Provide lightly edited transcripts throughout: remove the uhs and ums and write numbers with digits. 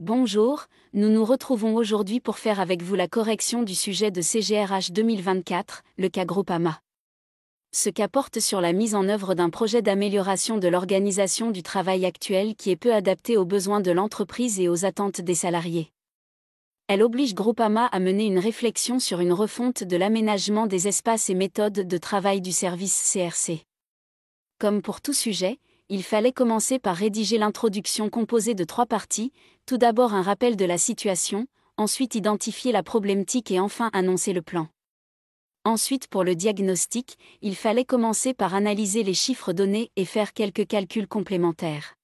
Bonjour, nous nous retrouvons aujourd'hui pour faire avec vous la correction du sujet de CGRH 2024, le cas Groupama. Ce cas porte sur la mise en œuvre d'un projet d'amélioration de l'organisation du travail actuel qui est peu adapté aux besoins de l'entreprise et aux attentes des salariés. Elle oblige Groupama à mener une réflexion sur une refonte de l'aménagement des espaces et méthodes de travail du service CRC. Comme pour tout sujet, il fallait commencer par rédiger l'introduction composée de 3 parties, tout d'abord un rappel de la situation, ensuite identifier la problématique et enfin annoncer le plan. Ensuite, pour le diagnostic, il fallait commencer par analyser les chiffres donnés et faire quelques calculs complémentaires.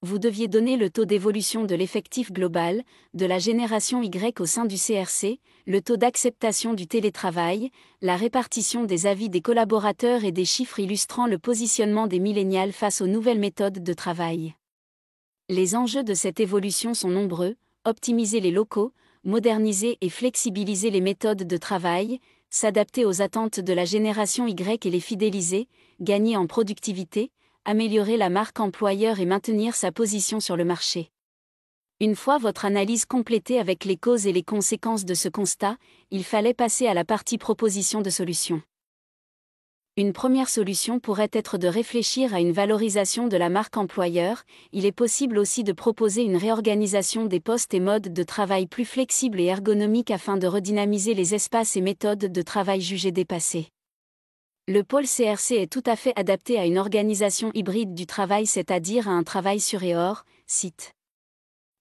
Vous deviez donner le taux d'évolution de l'effectif global, de la génération Y au sein du CRC, le taux d'acceptation du télétravail, la répartition des avis des collaborateurs et des chiffres illustrant le positionnement des millénials face aux nouvelles méthodes de travail. Les enjeux de cette évolution sont nombreux: optimiser les locaux, moderniser et flexibiliser les méthodes de travail, s'adapter aux attentes de la génération Y et les fidéliser, gagner en productivité, améliorer la marque employeur et maintenir sa position sur le marché. Une fois votre analyse complétée avec les causes et les conséquences de ce constat, il fallait passer à la partie proposition de solution. Une première solution pourrait être de réfléchir à une valorisation de la marque employeur. Il est possible aussi de proposer une réorganisation des postes et modes de travail plus flexibles et ergonomiques afin de redynamiser les espaces et méthodes de travail jugés dépassés. Le pôle CRC est tout à fait adapté à une organisation hybride du travail, c'est-à-dire à un travail sur et hors site.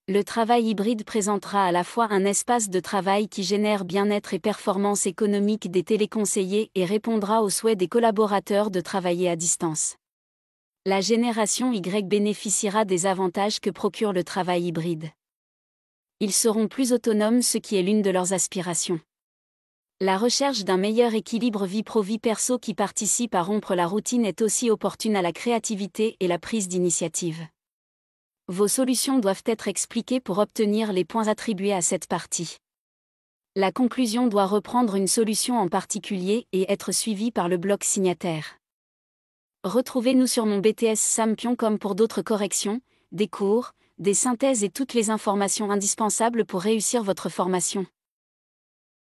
Le travail hybride présentera à la fois un espace de travail qui génère bien-être et performance économique des téléconseillers et répondra aux souhaits des collaborateurs de travailler à distance. La génération Y bénéficiera des avantages que procure le travail hybride. Ils seront plus autonomes, ce qui est l'une de leurs aspirations. La recherche d'un meilleur équilibre vie pro-vie perso qui participe à rompre la routine est aussi opportune à la créativité et la prise d'initiative. Vos solutions doivent être expliquées pour obtenir les points attribués à cette partie. La conclusion doit reprendre une solution en particulier et être suivie par le bloc signataire. Retrouvez-nous sur mon BTS Sampion.com pour d'autres corrections, des cours, des synthèses et toutes les informations indispensables pour réussir votre formation.